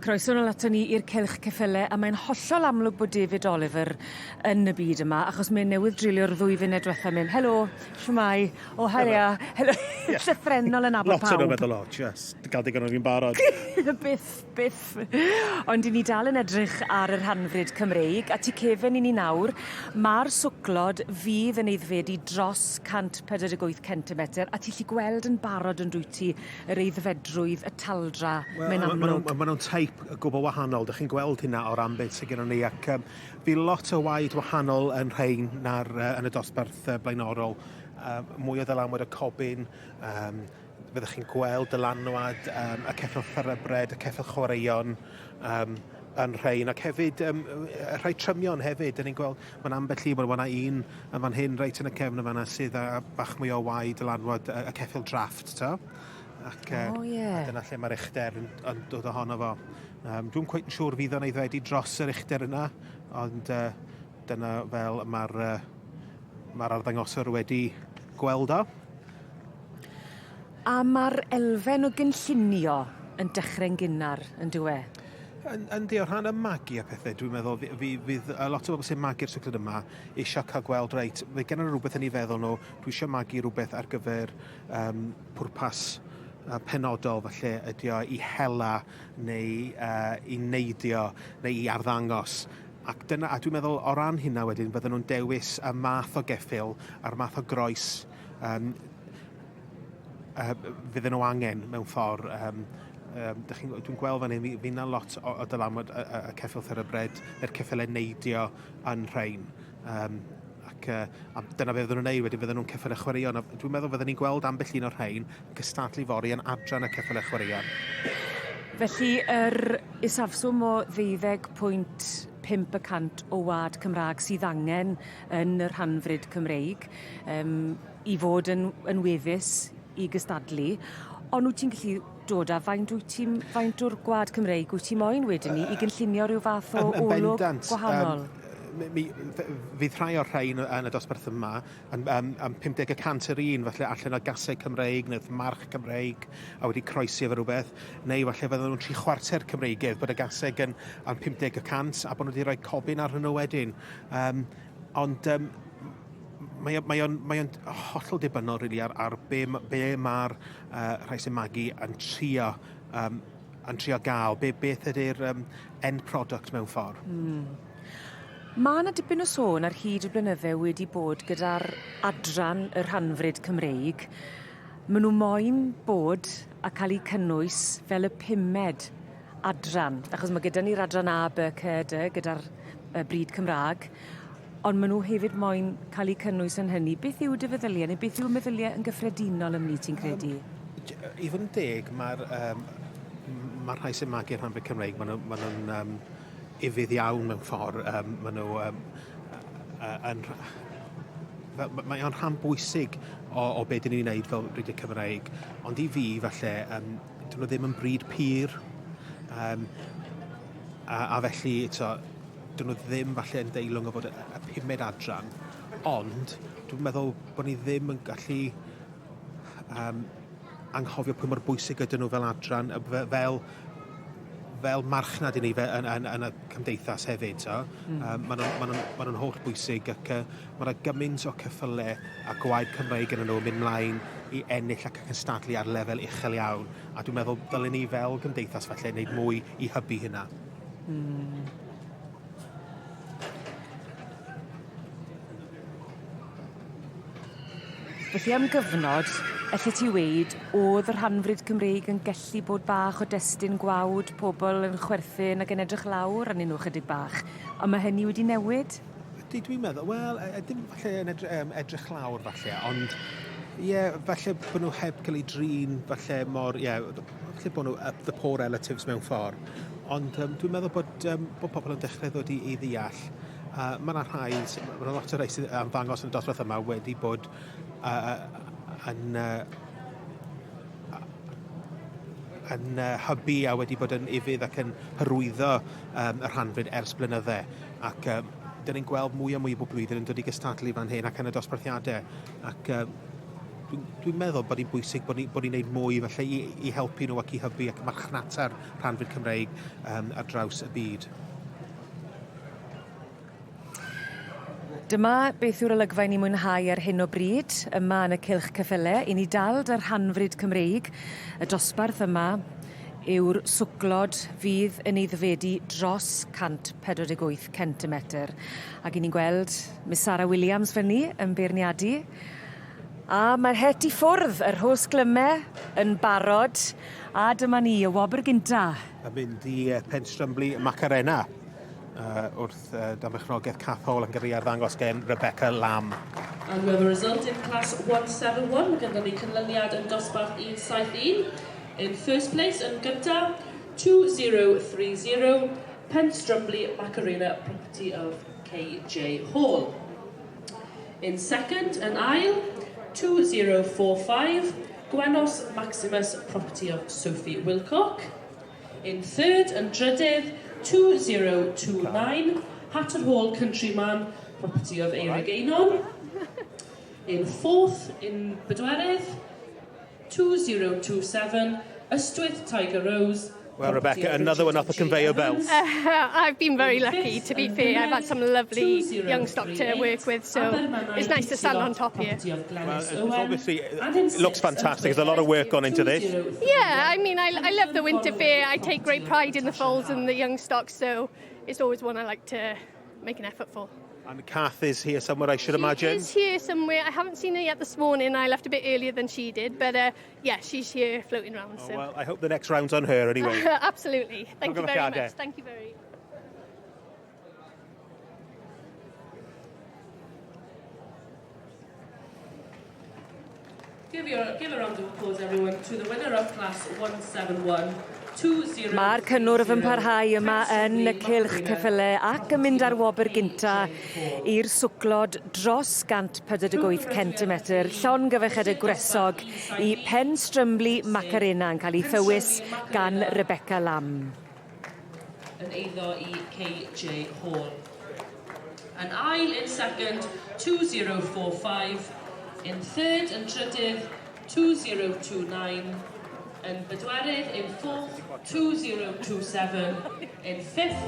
Croeso nôl ato ni i'r cylch ceffyle, a mae'n hollol amlwg bod David Oliver yn y byd yma, achos mae'n newydd drilio'r 2 funud diwetha mynd. Helo, shwmai? O, helia. Helo. Llythrenol yn abod pawb. Lot o'n meddwl o, just gael digon o fi'n barod. Biff. Ond i ni dal yn edrych ar yr Rhan-frid Cymreig, a tu cefen i ni nawr, mae'r swclod fydd yn eiddfedu dros 148 cm, a ti lli gweld yn barod yn dwyt yr eiddfedrwydd y taldra. Mae'n amlwg. Mae nhw'n teip gwbl wahanol, ydych chi'n gweld hynna o'r ambit sydd gennym ni, ac fi lot o waid wahanol yn rhain yn y dosbarth blaenorol. Mwy o ddylanwad y cobyn, fyddwch chi'n gweld dylanwad y ceffyl thoroughbred, y ceffyl chwaraeon yn rhain, ac hefyd rhai trymion hefyd. Dyn ni'n gweld, mae'n ambell i bod yna un yn fan hyn reit yn y cefn yma sydd â bach mwy o waid dylanwad y ceffyl drafft, to? Ac a dyna lle mae'r uchder yn dod ohono fo. Dwi'n cweith yn siŵr fydd o'n eiddfedu dros yr uchder yna, ond dyna fel mae'r arddangoswr wedi gweld o. A mae'r elfen o gynllunio yn dechrau'n gynnar, yn dywe? Yndi, o rhan y magu a pethau, dwi'n meddwl, fydd lot o bobl sy'n magu'r swclod yma eisiau cael gweld reit. Fe gen rhywbeth yn ei feddwl nhw, dwi eisiau magu rhywbeth ar gyfer pwrpas penodol, falle ydy o i hela neu i neidio neu i arddangos. Ac dwi'n meddwl o ran hynna wedyn bydden nhw'n dewis y math o geffyl a'r math o groes fydden nhw angen mewn ffordd. Dwi'n gweld fan hyn, fi'n na lot o dylanwad y ceffyl thoroughbred, yr ceffylau neidio yn rhain. A dyna fe fydden nhw'n neud wedyn, fydden nhw'n ceffylau chwaraeon. Dwi'n meddwl fydden ni'n gweld ambell un o'r rhain cystadlu fori yn adran y ceffylau chwaraeon. Felly, isafswm o 12.5% o wad Cymraeg sydd angen yn yr Rhan-frid Cymreig i fod yn weddus i gystadlu. Ond wyt ti'n gallu dod â faint o'r gwad Cymreig wyt ti moyn wedyn ni i gynllunio rhyw fath o olwg gwahanol? Fydd rhai o'r rhain yn y dosbarth yma yn 50% yr un, falle allan o gasau Cymreig neu march Cymreig a wedi croesi efo rhywbeth, neu falle fydden nhw'n 3/4 Cymreigydd bod y gasau yn 50% a bod nhw wedi rhoi cobyn ar hynny wedyn. Ond mae o'n hollol dibynnol really, ar be mae'r rhai sy'n magu yn trio gael, beth ydy'r end product mewn ffordd. Mae yna dipyn o sôn ar hyd y blynydde wedi bod gyda'r adran y Rhan-frid Cymreig. Maen nhw moyn bod a cael eu cynnwys fel y 5ed adran, achos mae gyda ni'r adran A, B, C, D gyda'r bryd Cymraeg, ond maen nhw hefyd moyn cael eu cynnwys yn hynny. Beth yw dy feddyliau, neu beth yw meddyliau yn gyffredinol ym ni ti'n credu? I fod yn deg, mae'r rhai sy'n magu'r Rhan-frid Cymreig, maen nhw'n ifydd iawn mewn ffordd. Mae o'n rhan bwysig o beth ni'n gwneud fel bryd y Cymreig, ond i fi falle, dyn nhw ddim yn bryd pyr, a felly dyn nhw ddim falle yn deilwng o fod y 5ed adran, ond dwi'n meddwl bod ni ddim yn gallu anghofio pwy mor bwysig ydyn nhw fel adran, fel marchnad i ni yn y cymdeithas hefyd. Maen nhw'n holl bwysig ac mae'n gymaint o ceffylau a gwaed Cymreig yn nhw mynd mlaen i ennill ac yn stadlu ar lefel uchel iawn. A dwi'n meddwl dylen ni fel cymdeithas felly wneud mwy i hybu hynna. Felly am gyfnod, allet ti weid, oedd yr Rhan-frid Cymreig yn gallu bod bach o destun gwawd, pobl yn chwerthin ac yn edrych lawr arnyn nhw chydig bach, a mae hynny wedi newid? Dwi'n meddwl, wel, dim falle yn edrych lawr falle, ond falle bod nhw heb cael ei drin, falle falle bod nhw the poor relatives mewn ffordd, ond dwi'n meddwl bod pobl yn dechrau ddod i ddeall. Mae yna lot o rhai sydd yn ddangos yn y dosbarth yma wedi bod yn hybu a wedi bod yn ifydd ac yn hyrwyddo y Rhan-frid ers blynydde. Ac dyn ni'n gweld mwy a mwy o blwyddyn yn dod i gystadlu fan hyn ac yn y dosbarthiadau. Ac Dwi'n meddwl bod hi'n bwysig bod ni'n gwneud mwy felly i helpu nhw ac i hybu ac marchnata'r rhan-frid Cymreig ar draws y byd. Dyma beth yw'r olygfa ni'n mwynhau ar hyn o bryd, yma yn y cylch ceffylau. I ni dal dar rhan-frid Cymreig. Y dosbarth yma yw'r swclod fydd yn eiddfedu dros 148 cm. Ac i ni'n gweld Miss Sarah Williams fyny yn beirniadu. A mae'r het i ffwrdd, yr hos glymau yn barod. A dyma ni, y wobr gynta. A mynd i Penstrymli Macarena wrth damechnogaeth cathol yn gyrru ar ddangos gen Rebecca Lamb. And we have a result in class 171, gyda ni cynlyniad yn dosbarth 171. In first place yn gynta, 2030, Penstrymli Macarena, property of KJ Hall. In second, yn ail, 2045, Gwenos Maximus, property of Sophie Wilcock. In third, yn drydydd, 2029, Hatton Hall Countryman, property of Eirig Einon. In fourth, in bedwerydd, 2027, Ystwyth Tiger Rose. Well, Rebecca, another one off the conveyor belt. I've been very lucky, to be fair. I've had some lovely young stock to work with, so it's nice to stand on top here. Well, obviously, it looks fantastic. There's a lot of work gone into this. Yeah, I mean, I love the winter fair. I take great pride in the foals and the young stock, so it's always one I like to make an effort for. And Kath is here somewhere, I should imagine. She is here somewhere. I haven't seen her yet this morning. I left a bit earlier than she did, but yeah, she's here floating around. Oh, so. well, I hope the next round's on her anyway. Absolutely. Thank you very much. Thank you very much. Give a round of applause, everyone, to the winner of class 171. Mae'r cynnwrf yn parhau yma yn y cylch ceffylau ac yn mynd ar wobr gynta i'r swclod dros 148 cm, llon gyfeched y gwresog i Penstrymli Macarena yn cael ei thywys gan Rebecca Lamb. Yn eiddo i KJ Hall. Yn ail in second, 2045. In third and trydydd, 2029. In bedwerydd, in fourth, 2027. In fifth,